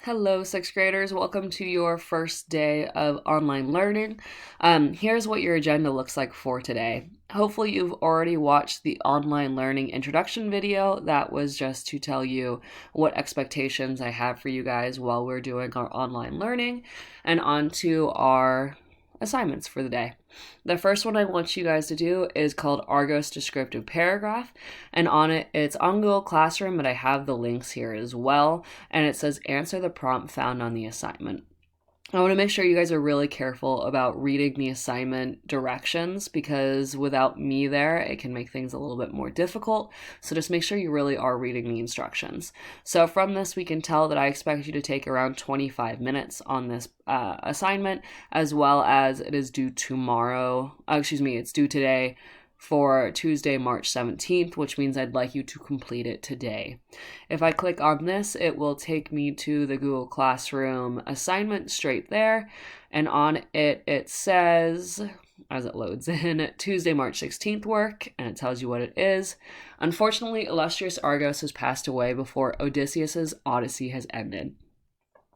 Hello, sixth graders. Welcome to your first day of online learning. Here's what your agenda looks like for today. Hopefully, you've already watched the online learning introduction video. That was just to tell you what expectations I have for you guys while we're doing our online learning, and on to our assignments for the day. The first one I want you guys to do is called Argos Descriptive Paragraph, and on it, it's on Google Classroom, but I have the links here as well, and it says answer the prompt found on the assignment. I want to make sure you guys are really careful about reading the assignment directions because without me there, it can make things a little bit more difficult. So just make sure you really are reading the instructions. So from this, we can tell that I expect you to take around 25 minutes on this assignment, as well as it is due tomorrow. It's due today for Tuesday, March 17th, which means I'd like you to complete it today. If I click on this, it will take me to the Google Classroom assignment straight there. And on it, it says, as it loads in, Tuesday, March 16th work, and it tells you what it is. Unfortunately, illustrious Argos has passed away before Odysseus's Odyssey has ended.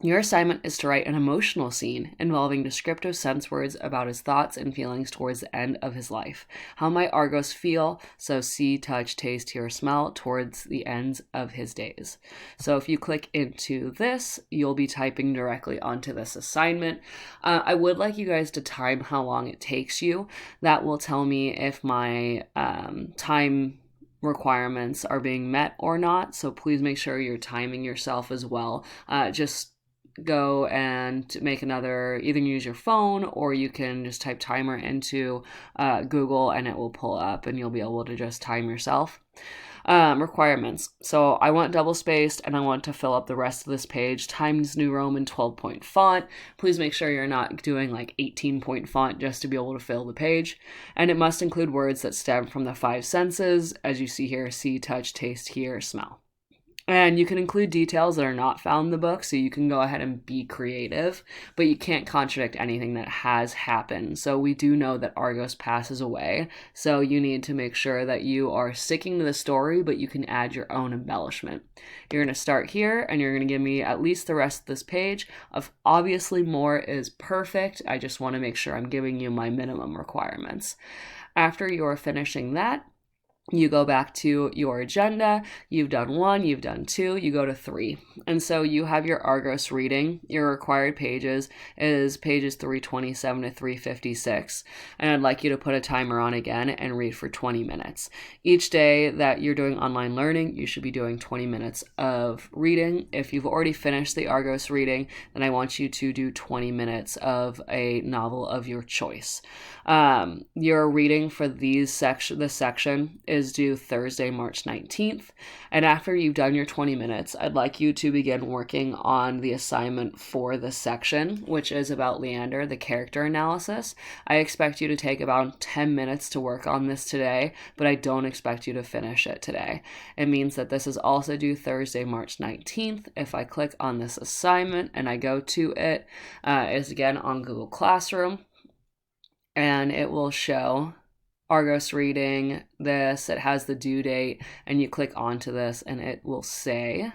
Your assignment is to write an emotional scene involving descriptive sense words about his thoughts and feelings towards the end of his life. How might Argos feel? So see, touch, taste, hear, smell towards the ends of his days. So if you click into this, you'll be typing directly onto this assignment. I would like you guys to time how long it takes you. That will tell me if my time requirements are being met or not. So please make sure you're timing yourself as well. Just go and make another, either use your phone or you can just type timer into Google and it will pull up and you'll be able to just time yourself. Requirements. So I want double spaced and I want to fill up the rest of this page. Times New Roman 12-point font. Please make sure you're not doing like 18-point font just to be able to fill the page. And it must include words that stem from the five senses, as you see here: see, touch, taste, hear, smell. And you can include details that are not found in the book, so you can go ahead and be creative, but you can't contradict anything that has happened. So we do know that Argos passes away, so you need to make sure that you are sticking to the story, but you can add your own embellishment. You're going to start here, and you're going to give me at least the rest of this page. Obviously, more is perfect. I just want to make sure I'm giving you my minimum requirements. After you're finishing that, you go back to your agenda. You've done 1, you've done 2, you go to 3. And so you have your Argos reading. Your required pages is pages 327 to 356. And I'd like you to put a timer on again and read for 20 minutes. Each day that you're doing online learning, you should be doing 20 minutes of reading. If you've already finished the Argos reading, then I want you to do 20 minutes of a novel of your choice. Your reading for this section is due Thursday, March 19th. And after you've done your 20 minutes, I'd like you to begin working on the assignment for this section, which is about Leander, the character analysis. I expect you to take about 10 minutes to work on this today, but I don't expect you to finish it today. It means that this is also due Thursday, March 19th. If I click on this assignment and I go to it, it's again on Google Classroom. And it will show Argos reading this. It has the due date, and you click onto this, and it will say,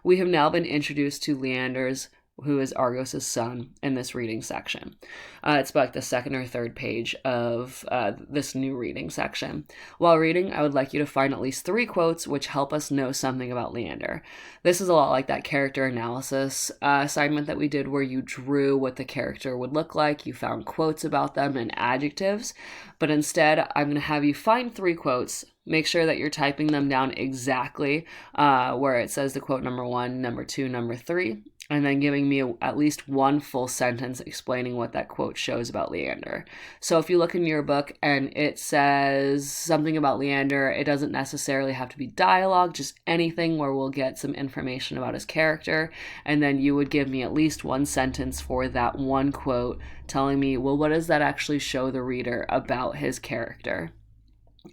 we have now been introduced to Leander's, who is Argos' son, in this reading section. It's like the second or third page of this new reading section. While reading, I would like you to find at least 3 quotes which help us know something about Leander. This is a lot like that character analysis assignment that we did where you drew what the character would look like. You found quotes about them and adjectives, but instead I'm going to have you find 3 quotes. Make sure that you're typing them down exactly where it says the quote number 1, number 2, number 3, and then giving me at least 1 full sentence explaining what that quote shows about Leander. So if you look in your book and it says something about Leander, it doesn't necessarily have to be dialogue, just anything where we'll get some information about his character, and then you would give me at least 1 sentence for that 1 quote telling me, well, what does that actually show the reader about his character?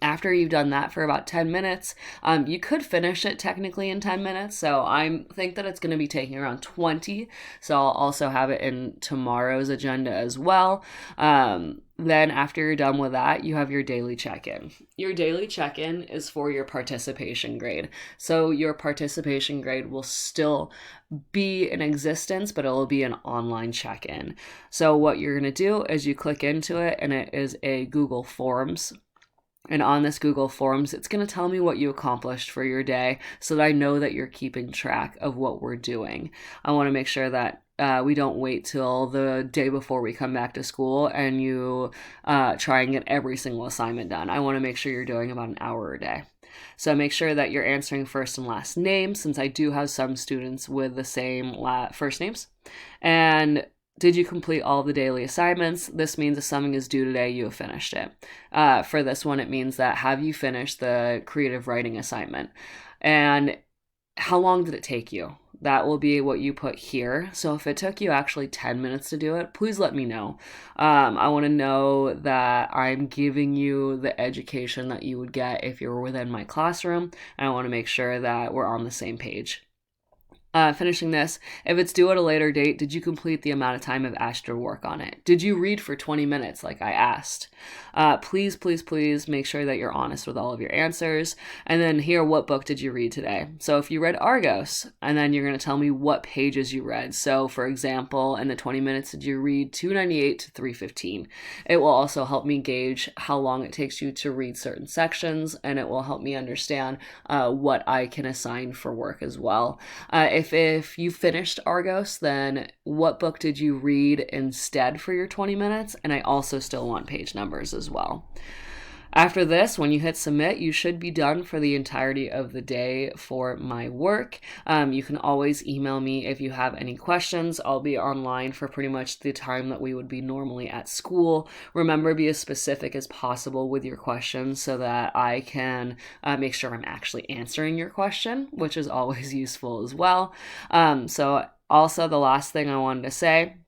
After you've done that for about 10 minutes, you could finish it technically in 10 minutes. So I think that it's going to be taking around 20. So I'll also have it in tomorrow's agenda as well. Then after you're done with that, you have your daily check-in. Your daily check-in is for your participation grade. So your participation grade will still be in existence, but it will be an online check-in. So what you're going to do is you click into it, and it is a Google Forms. And on this Google Forms, it's going to tell me what you accomplished for your day so that I know that you're keeping track of what we're doing. I want to make sure that we don't wait till the day before we come back to school and you try and get every single assignment done. I want to make sure you're doing about an hour a day. So make sure that you're answering first and last name, since I do have some students with the same first names. And did you complete all the daily assignments? This means if something is due today, you have finished it. For this one, it means that have you finished the creative writing assignment? And how long did it take you? That will be what you put here. So if it took you actually 10 minutes to do it, please let me know. I want to know that I'm giving you the education that you would get if you were within my classroom. And I want to make sure that we're on the same page. Finishing this, if it's due at a later date, did you complete the amount of time I've asked you to work on it? Did you read for 20 minutes like I asked? Please, please, please make sure that you're honest with all of your answers. And then here, what book did you read today? So if you read Argos, and then you're going to tell me what pages you read. So for example, in the 20 minutes, did you read 298 to 315? It will also help me gauge how long it takes you to read certain sections, and it will help me understand what I can assign for work as well. If you finished Argos, then what book did you read instead for your 20 minutes? And I also still want page numbers as well. After this, when you hit submit, you should be done for the entirety of the day for my work. You can always email me if you have any questions. I'll be online for pretty much the time that we would be normally at school. Remember, be as specific as possible with your questions so that I can make sure I'm actually answering your question, which is always useful as well. So also the last thing I wanted to say,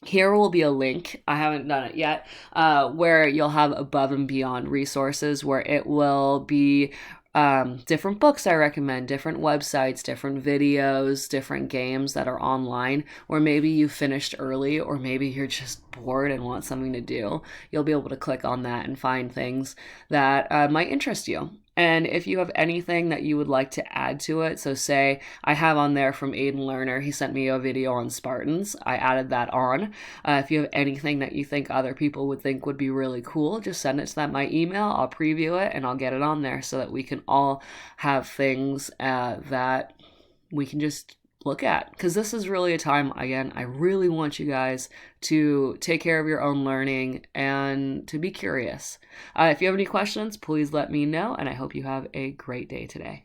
here will be a link, I haven't done it yet, where you'll have above and beyond resources where it will be different books I recommend, different websites, different videos, different games that are online, or maybe you finished early, or maybe you're just bored and want something to do. You'll be able to click on that and find things that might interest you. And if you have anything that you would like to add to it, so say I have on there from Aiden Lerner, he sent me a video on Spartans. I added that on. If you have anything that you think other people would think would be really cool, just send it to my email. I'll preview it and I'll get it on there so that we can all have things that we can just look at, because this is really a time, again, I really want you guys to take care of your own learning and to be curious. If you have any questions, please let me know, and I hope you have a great day today.